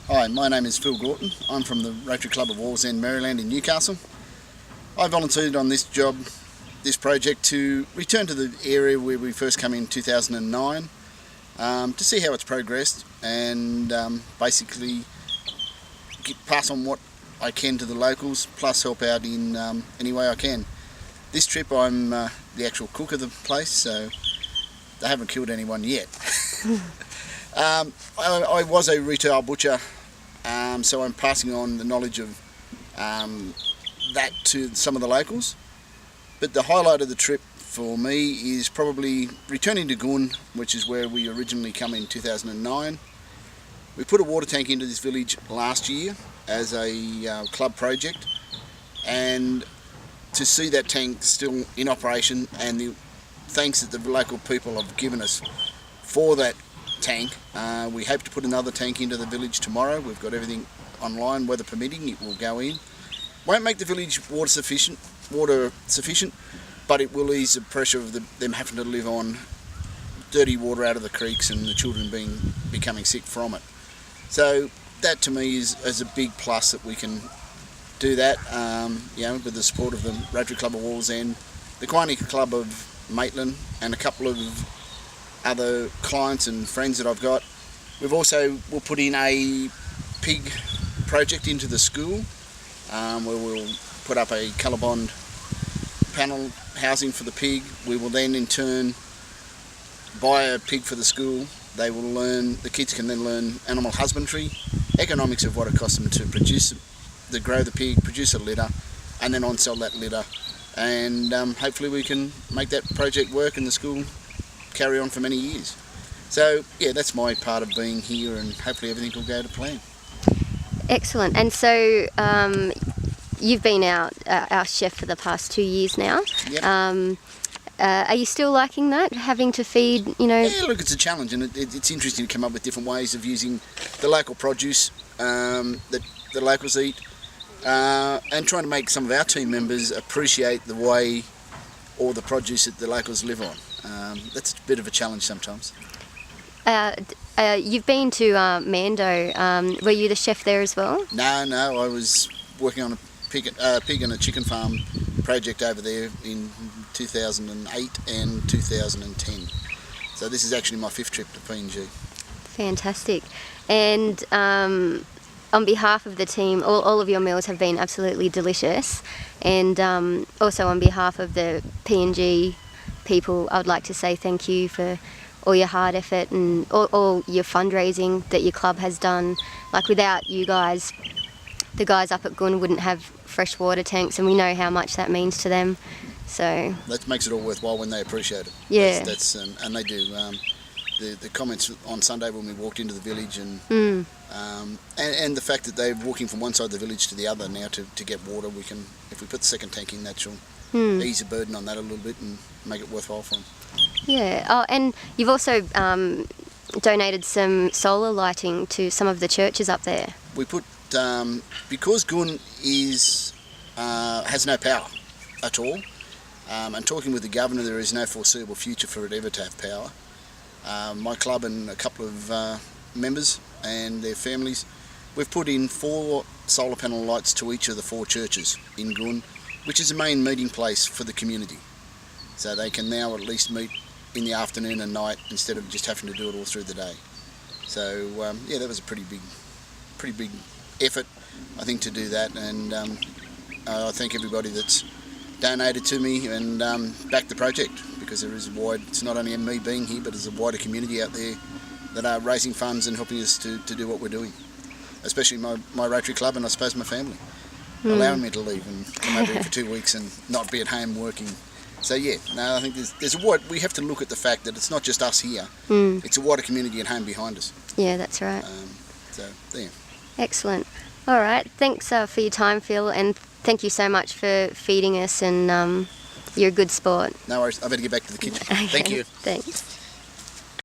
Hi, my name is Phil Gorton. I'm from the Rotary Club of Wallsend, Maryland in Newcastle. I volunteered on this project to return to the area where we first came in 2009 to see how it's progressed and basically pass on what I can to the locals, plus help out in any way I can. This trip I'm the actual cook of the place, so they haven't killed anyone yet. I was a retail butcher, so I'm passing on the knowledge of that to some of the locals. But the highlight of the trip for me is probably returning to Gun, which is where we originally come in 2009. We put a water tank into this village last year as a club project, and to see that tank still in operation and the thanks that the local people have given us for that tank. We hope to put another tank into the village tomorrow. We've got everything online, weather permitting, it will go in. Won't make the village water sufficient, but it will ease the pressure of them having to live on dirty water out of the creeks and the children becoming sick from it. So that to me is a big plus that we can do that, with the support of the Rotary Club of Wallsend, the Guinea Club of Maitland, and a couple of other clients and friends that I've got. We'll put in a pig project into the school, where we'll put up a colorbond panel housing for the pig. We will then in turn buy a pig for the school. The kids can then learn animal husbandry, economics of what it costs them to grow the pig, produce a litter, and then on-sell that litter. And hopefully we can make that project work and the school carry on for many years. So yeah, that's my part of being here, and hopefully everything will go to plan. Excellent. And so you've been our chef for the past 2 years now. Yep. Are you still liking that, having to feed, Yeah, look, it's a challenge, and it's interesting to come up with different ways of using the local produce that the locals eat, and trying to make some of our team members appreciate the way or the produce that the locals live on. That's a bit of a challenge sometimes. You've been to Mando. Were you the chef there as well? No, I was working on a pig and a chicken farm project over there in 2008 and 2010. So this is actually my 5th trip to PNG. Fantastic. And on behalf of the team, all of your meals have been absolutely delicious. And also on behalf of the PNG people, I would like to say thank you for all your hard effort and all your fundraising that your club has done. Like, without you guys, the guys up at Gun wouldn't have fresh water tanks, and we know how much that means to them. So that makes it all worthwhile when they appreciate it. Yeah, and they do. The comments on Sunday when we walked into the village, and the fact that they're walking from one side of the village to the other now to get water, if we put the second tank in, that will ease the burden on that a little bit and make it worthwhile for them. Yeah. Oh, and you've also donated some solar lighting to some of the churches up there. We put because Gun has no power at all, and talking with the governor, there is no foreseeable future for it ever to have power. My club and a couple of members and their families, we've put in 4 solar panel lights to each of the 4 churches in Gun, which is the main meeting place for the community. So they can now at least meet in the afternoon and night instead of just having to do it all through the day. So that was a pretty big effort, I think, to do that. And I thank everybody that's donated to me and backed the project, because it's not only me being here, but there's a wider community out there that are raising funds and helping us to do what we're doing, especially my Rotary Club and I suppose my family, allowing me to leave and come over here for 2 weeks and not be at home working. So I think we have to look at the fact that it's not just us here, it's a wider community at home behind us. Yeah, that's right. There. Excellent. All right, thanks for your time, Phil, and thank you so much for feeding us, and you're a good sport. No worries, I better get back to the kitchen. Okay. Thank you. Thanks.